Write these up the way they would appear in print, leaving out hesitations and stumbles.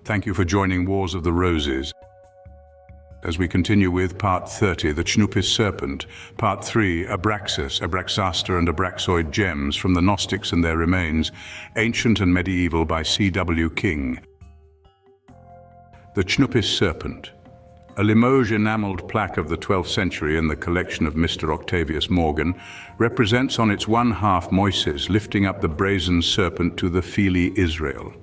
Thank you for joining Wars of the Roses. As we continue with Part 30, the Chnuphis Serpent, Part 3, Abraxas, Abraxaster And Abraxoid Gems from the Gnostics and Their Remains, Ancient and Medieval by C.W. King. The Chnuphis Serpent, a Limoges enamelled plaque of the 12th century in the collection of Mr. Octavius Morgan, represents on its one half Moyses lifting up the Brazen Serpent to the Filii Israel.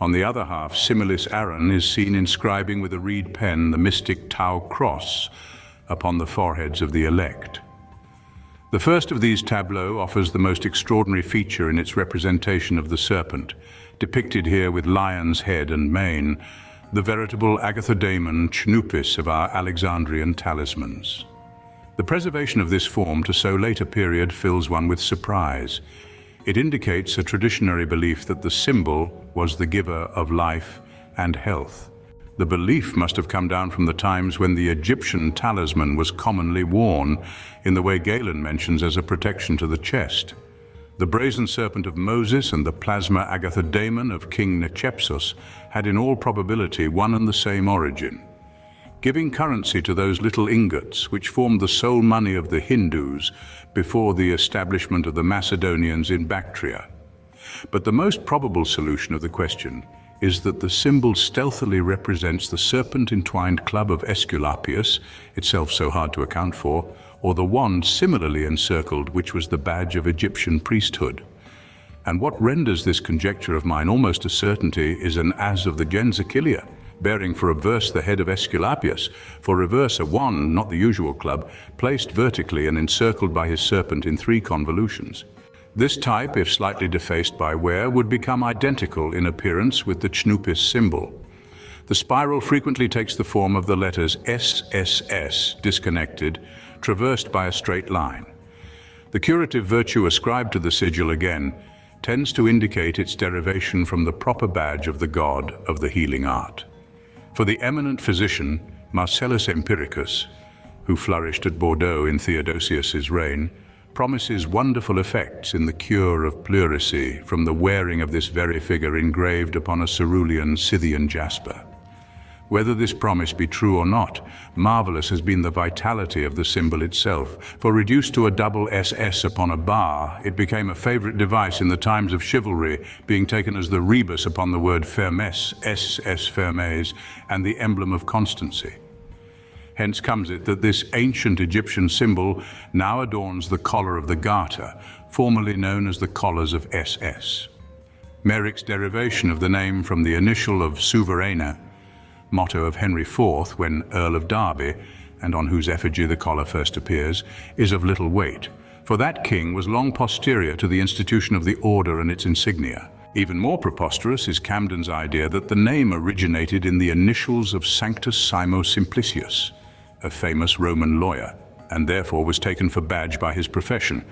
On the other half, similis Aaron is seen inscribing with a reed pen the mystic Tau cross upon the foreheads of the elect. The first of these tableaux offers the most extraordinary feature in its representation of the serpent, depicted here with lion's head and mane, the veritable Agathodæmon Chnuphis of our Alexandrian talismans. The preservation of this form to so late a period fills one with surprise. It indicates a traditionary belief that the symbol was the giver of life and health. The belief must have come down from the times when the Egyptian talisman was commonly worn, in the way Galen mentions, as a protection to the chest. The Brazen Serpent of Moses and the plasma Agathodæmon of King Nechepsos had in all probability one and the same origin, giving currency to those little ingots which formed the sole money of the Hindus before the establishment of the Macedonians in Bactria. But the most probable solution of the question is that the symbol stealthily represents the serpent-entwined club of Aesculapius, itself so hard to account for, or the wand similarly encircled, which was the badge of Egyptian priesthood. And what renders this conjecture of mine almost a certainty is an as of the gens Achillea, bearing for obverse the head of Aesculapius, for reverse a wand, not the usual club, placed vertically and encircled by his serpent in 3 convolutions. This type, if slightly defaced by wear, would become identical in appearance with the Chnuphis symbol. The spiral frequently takes the form of the letters SSS, disconnected, traversed by a straight line. The curative virtue ascribed to the sigil, again, tends to indicate its derivation from the proper badge of the god of the healing art. For the eminent physician, Marcellus Empiricus, who flourished at Bordeaux in Theodosius's reign, promises wonderful effects in the cure of pleurisy from the wearing of this very figure engraved upon a cerulean Scythian jasper. Whether this promise be true or not, marvelous has been the vitality of the symbol itself, for reduced to a double SS upon a bar, it became a favorite device in the times of chivalry, being taken as the rebus upon the word fermes, SS fermes, and the emblem of constancy. Hence comes it that this ancient Egyptian symbol now adorns the collar of the garter, formerly known as the collars of SS. Merrick's derivation of the name from the initial of Souveraina, motto of Henry IV when Earl of Derby, and on whose effigy the collar first appears, is of little weight, for that king was long posterior to the institution of the order and its insignia. Even more preposterous is Camden's idea that the name originated in the initials of Sanctus Simo Simplicius, a famous Roman lawyer, and therefore was taken for badge by his profession,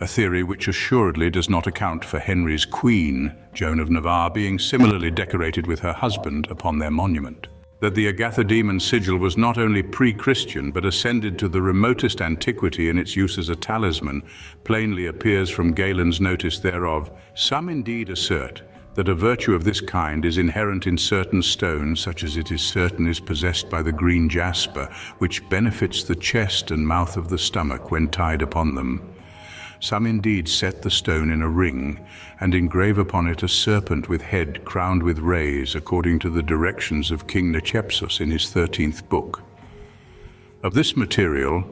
a theory which assuredly does not account for Henry's queen, Joan of Navarre, being similarly decorated with her husband upon their monument. That the Agathodæmon sigil was not only pre-Christian but ascended to the remotest antiquity in its use as a talisman plainly appears from Galen's notice thereof. Some indeed assert that a virtue of this kind is inherent in certain stones, such as it is certain is possessed by the green jasper, which benefits the chest and mouth of the stomach when tied upon them. Some indeed set the stone in a ring and engrave upon it a serpent with head crowned with rays, according to the directions of King Nechepsos in his 13th book. Of this material,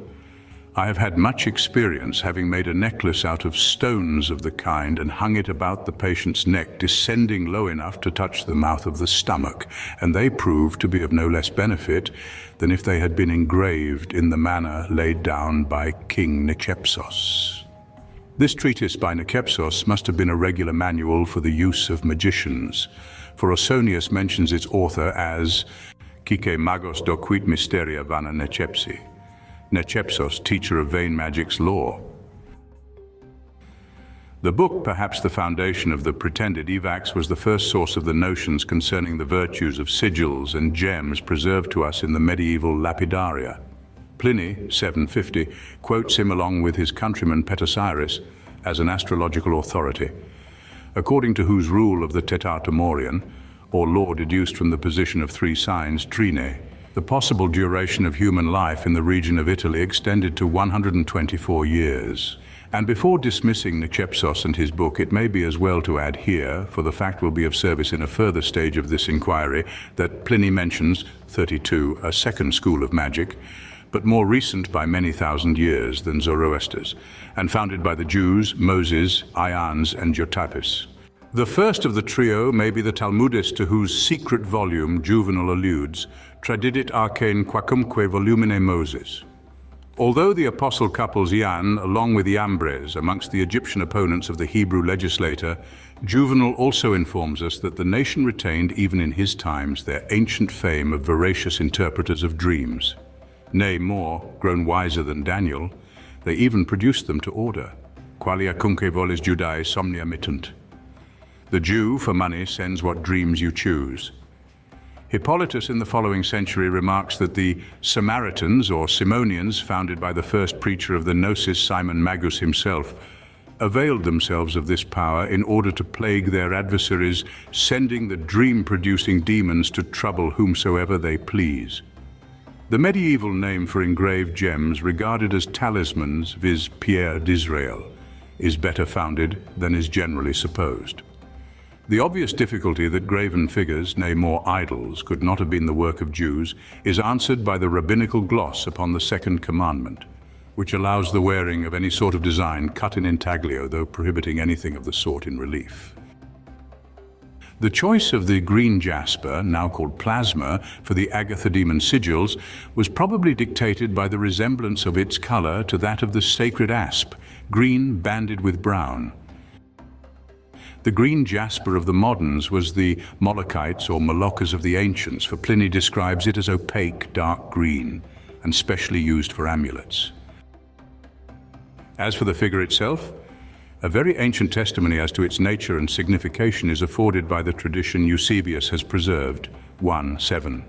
I have had much experience, having made a necklace out of stones of the kind and hung it about the patient's neck, descending low enough to touch the mouth of the stomach, and they proved to be of no less benefit than if they had been engraved in the manner laid down by King Nechepsos. This treatise by Nechepsos must have been a regular manual for the use of magicians, for Ausonius mentions its author as Kike magos doquit mysteria vana Nechepsi, Nechepsos, teacher of vain magic's lore. The book, perhaps the foundation of the pretended evacs, was the first source of the notions concerning the virtues of sigils and gems preserved to us in the medieval lapidaria. Pliny, 750, quotes him along with his countryman Petasiris as an astrological authority, according to whose rule of the Tetatomorion, or law deduced from the position of three signs, trine. The possible duration of human life in the region of Italy extended to 124 years. And before dismissing Chnuphis and his book, it may be as well to add here, for the fact will be of service in a further stage of this inquiry, that Pliny mentions 32, a second school of magic, but more recent by many thousand years than Zoroaster's, and founded by the Jews, Moyses, Ians, and Josephus. The first of the trio may be the Talmudist to whose secret volume Juvenal alludes, Tradidit arcane quacumque volumine Moses. Although the apostle couples Ian along with Iambres amongst the Egyptian opponents of the Hebrew legislator, Juvenal also informs us that the nation retained even in his times their ancient fame of veracious interpreters of dreams. Nay, more, grown wiser than Daniel, they even produced them to order. Qualia cunque volis Judae somnia mittunt. The Jew, for money, sends what dreams you choose. Hippolytus in the following century remarks that the Samaritans or Simonians, founded by the first preacher of the Gnosis, Simon Magus himself, availed themselves of this power in order to plague their adversaries, sending the dream-producing demons to trouble whomsoever they please. The medieval name for engraved gems, regarded as talismans, viz. Pierre d'Israel, is better founded than is generally supposed. The obvious difficulty that graven figures, nay more idols, could not have been the work of Jews is answered by the rabbinical gloss upon the second commandment, which allows the wearing of any sort of design cut in intaglio, though prohibiting anything of the sort in relief. The choice of the green jasper, now called plasma, for the Agathodæmon sigils was probably dictated by the resemblance of its color to that of the sacred asp, green banded with brown. The green jasper of the moderns was the molochites or moloccas of the ancients, for Pliny describes it as opaque, dark green, and specially used for amulets. As for the figure itself, a very ancient testimony as to its nature and signification is afforded by the tradition Eusebius has preserved, 1:7.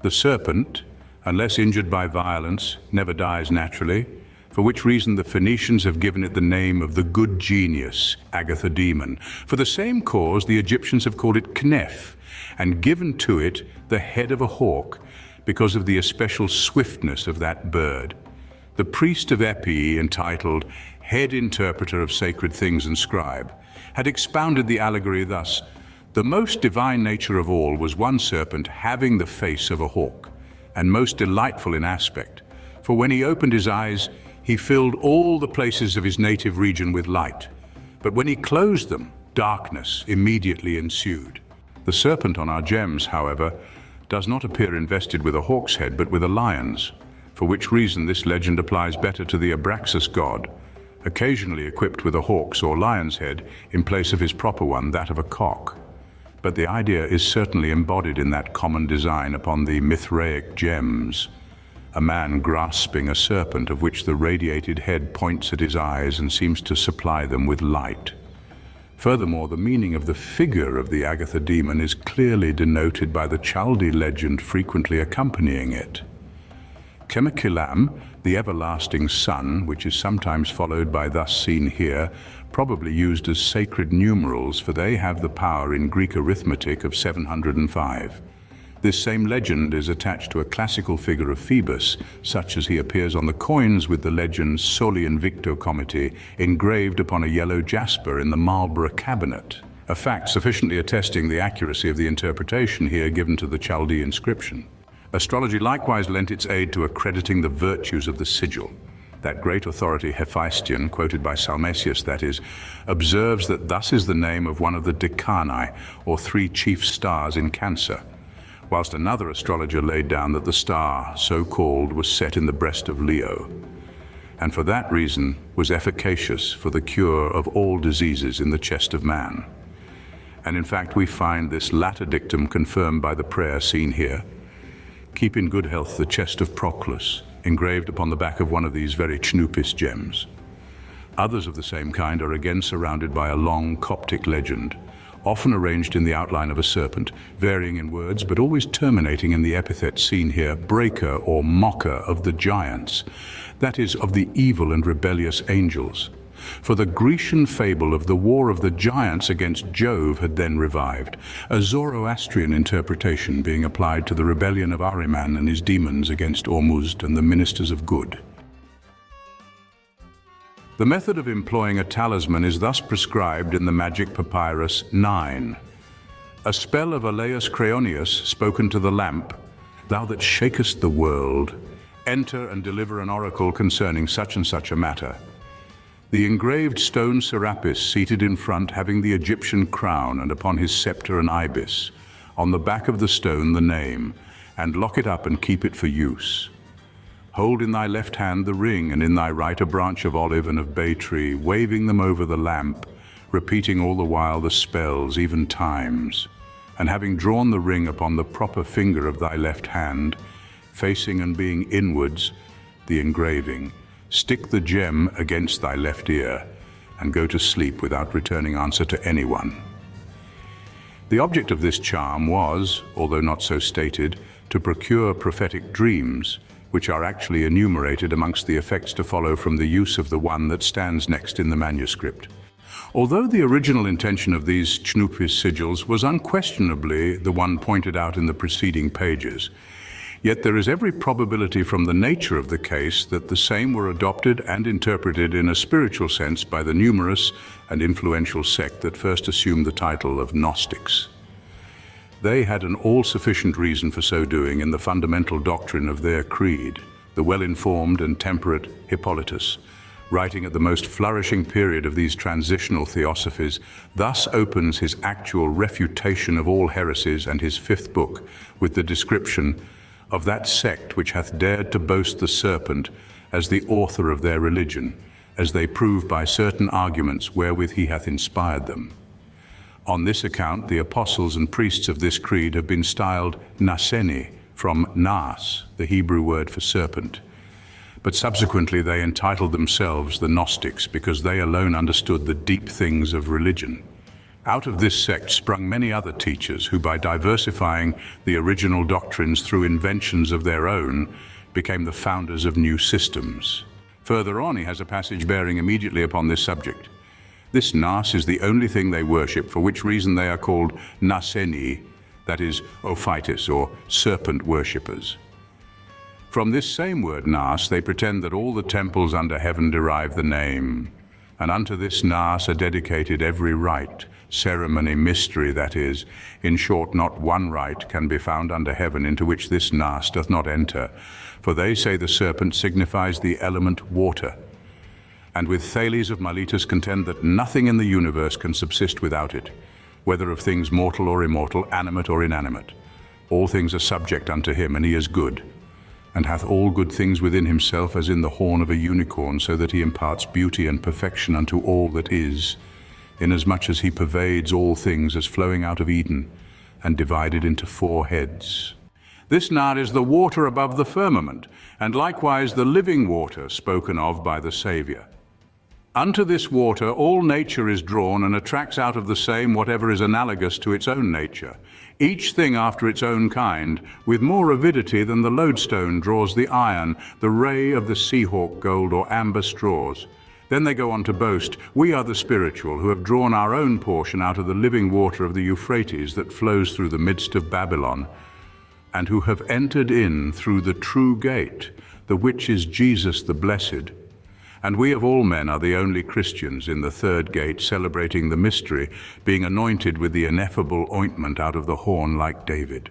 The serpent, unless injured by violence, never dies naturally, for which reason the Phoenicians have given it the name of the good genius, Agathodæmon. For the same cause, the Egyptians have called it Kneph, and given to it the head of a hawk, because of the especial swiftness of that bird. The priest of Epii, entitled Head Interpreter of Sacred Things and Scribe, had expounded the allegory thus: the most divine nature of all was one serpent having the face of a hawk, and most delightful in aspect, for when he opened his eyes, he filled all the places of his native region with light, but when he closed them, darkness immediately ensued. The serpent on our gems, however, does not appear invested with a hawk's head, but with a lion's, for which reason this legend applies better to the Abraxas god, occasionally equipped with a hawk's or lion's head in place of his proper one, that of a cock. But the idea is certainly embodied in that common design upon the Mithraic gems, a man grasping a serpent of which the radiated head points at his eyes and seems to supply them with light. Furthermore, the meaning of the figure of the Agathodæmon is clearly denoted by the Chaldee legend frequently accompanying it. Chemakilam, the everlasting sun, which is sometimes followed by thus seen here, probably used as sacred numerals, for they have the power in Greek arithmetic of 705. This same legend is attached to a classical figure of Phoebus, such as he appears on the coins with the legend Soli Invicto Comiti engraved upon a yellow jasper in the Marlborough cabinet, a fact sufficiently attesting the accuracy of the interpretation here given to the Chaldee inscription. Astrology likewise lent its aid to accrediting the virtues of the sigil. That great authority Hephaestion, quoted by Salmasius that is, observes that thus is the name of one of the decani, or three chief stars in Cancer, whilst another astrologer laid down that the star, so called, was set in the breast of Leo, and for that reason was efficacious for the cure of all diseases in the chest of man. And in fact we find this latter dictum confirmed by the prayer seen here. Keep in good health the chest of Proclus, engraved upon the back of one of these very Chnuphis gems. Others of the same kind are again surrounded by a long Coptic legend, often arranged in the outline of a serpent, varying in words but always terminating in the epithet seen here, breaker or mocker of the giants, that is, of the evil and rebellious angels. for the Grecian fable of the war of the giants against Jove had then revived, a Zoroastrian interpretation being applied to the rebellion of Ahriman and his demons against Ormuzd and the ministers of good. The method of employing a talisman is thus prescribed in the magic papyrus 9. A spell of Aleus Creonius spoken to the lamp, "Thou that shakest the world, enter and deliver an oracle concerning such and such a matter." The engraved stone Serapis seated in front having the Egyptian crown and upon his scepter an ibis, on the back of the stone the name, and lock it up and keep it for use. Hold in thy left hand the ring, and in thy right a branch of olive and of bay tree, waving them over the lamp, repeating all the while the spells, even times. And having drawn the ring upon the proper finger of thy left hand, facing and being inwards, the engraving, stick the gem against thy left ear, and go to sleep without returning answer to anyone. The object of this charm was, although not so stated, to procure prophetic dreams, which are actually enumerated amongst the effects to follow from the use of the one that stands next in the manuscript. Although the original intention of these Chnuphis sigils was unquestionably the one pointed out in the preceding pages, yet there is every probability from the nature of the case that the same were adopted and interpreted in a spiritual sense by the numerous and influential sect that first assumed the title of Gnostics. They had an all-sufficient reason for so doing in the fundamental doctrine of their creed. The well-informed and temperate Hippolytus, writing at the most flourishing period of these transitional theosophies, thus opens his actual refutation of all heresies and his 5th book with the description of that sect which hath dared to boast the serpent as the author of their religion, as they prove by certain arguments wherewith he hath inspired them. On this account the apostles and priests of this creed have been styled Naseni, from Nas, the Hebrew word for serpent. But subsequently they entitled themselves the Gnostics because they alone understood the deep things of religion. Out of this sect sprung many other teachers who, by diversifying the original doctrines through inventions of their own, became the founders of new systems. Further on he has a passage bearing immediately upon this subject. This Nas is the only thing they worship, for which reason they are called Naseni, that is, Ophitis, or serpent worshippers. From this same word Nas they pretend that all the temples under heaven derive the name, and unto this Nas are dedicated every rite, ceremony, mystery, that is, in short, not one rite can be found under heaven into which this Nas doth not enter, for they say the serpent signifies the element water, and with Thales of Miletus contend that nothing in the universe can subsist without it, whether of things mortal or immortal, animate or inanimate. All things are subject unto him, and he is good, and hath all good things within himself as in the horn of a unicorn, so that he imparts beauty and perfection unto all that is, inasmuch as he pervades all things as flowing out of Eden, and divided into 4 heads. This Nar is the water above the firmament, and likewise the living water spoken of by the Saviour. Unto this water all nature is drawn, and attracts out of the same whatever is analogous to its own nature, each thing after its own kind, with more avidity than the lodestone draws the iron, the ray of the seahawk gold or amber straws. Then they go on to boast, we are the spiritual, who have drawn our own portion out of the living water of the Euphrates that flows through the midst of Babylon, and who have entered in through the true gate, the which is Jesus the Blessed. And we of all men are the only Christians in the 3rd gate, celebrating the mystery, being anointed with the ineffable ointment out of the horn like David,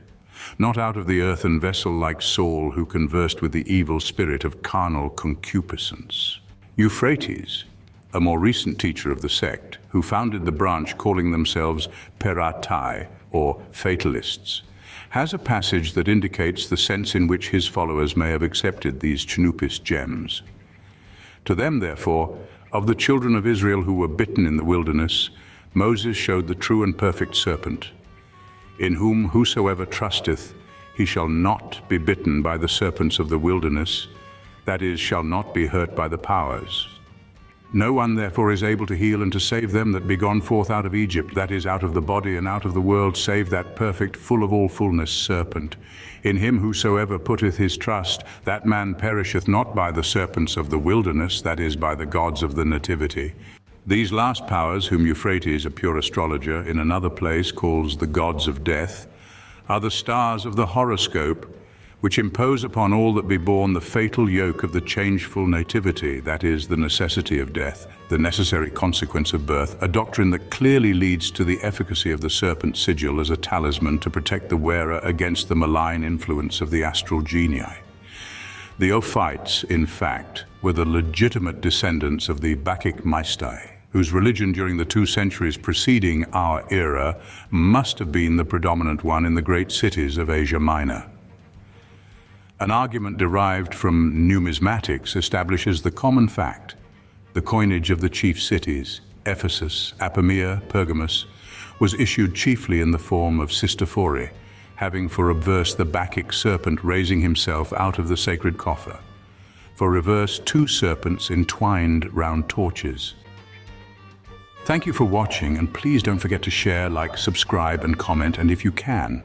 not out of the earthen vessel like Saul, who conversed with the evil spirit of carnal concupiscence. Euphrates, a more recent teacher of the sect, who founded the branch calling themselves Peratai, or Fatalists, has a passage that indicates the sense in which his followers may have accepted these Chnuphis gems. To them, therefore, of the children of Israel who were bitten in the wilderness, Moses showed the true and perfect serpent, in whom whosoever trusteth, he shall not be bitten by the serpents of the wilderness, that is, shall not be hurt by the powers. No one therefore is able to heal and to save them that be gone forth out of Egypt, that is, out of the body and out of the world, save that perfect, full of all fullness serpent. In him whosoever putteth his trust, that man perisheth not by the serpents of the wilderness, that is, by the gods of the nativity. These last powers, whom Euphrates, a pure astrologer, in another place calls the gods of death, are the stars of the horoscope, which impose upon all that be born the fatal yoke of the changeful nativity, that is, the necessity of death, the necessary consequence of birth, a doctrine that clearly leads to the efficacy of the serpent sigil as a talisman to protect the wearer against the malign influence of the astral genii. The Ophites, in fact, were the legitimate descendants of the Bacchic Maestai, whose religion during the 2 centuries preceding our era must have been the predominant one in the great cities of Asia Minor. An argument derived from numismatics establishes the common fact: the coinage of the chief cities, Ephesus, Apamea, Pergamus, was issued chiefly in the form of cistophori, having for obverse the Bacchic serpent raising himself out of the sacred coffer. For reverse, 2 serpents entwined round torches. Thank you for watching, and please don't forget to share, like, subscribe, and comment, and if you can,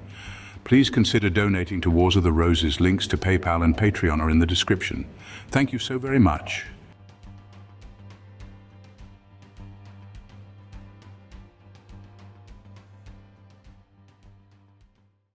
please consider donating to Wars of the Roses. Links to PayPal and Patreon are in the description. Thank you so very much.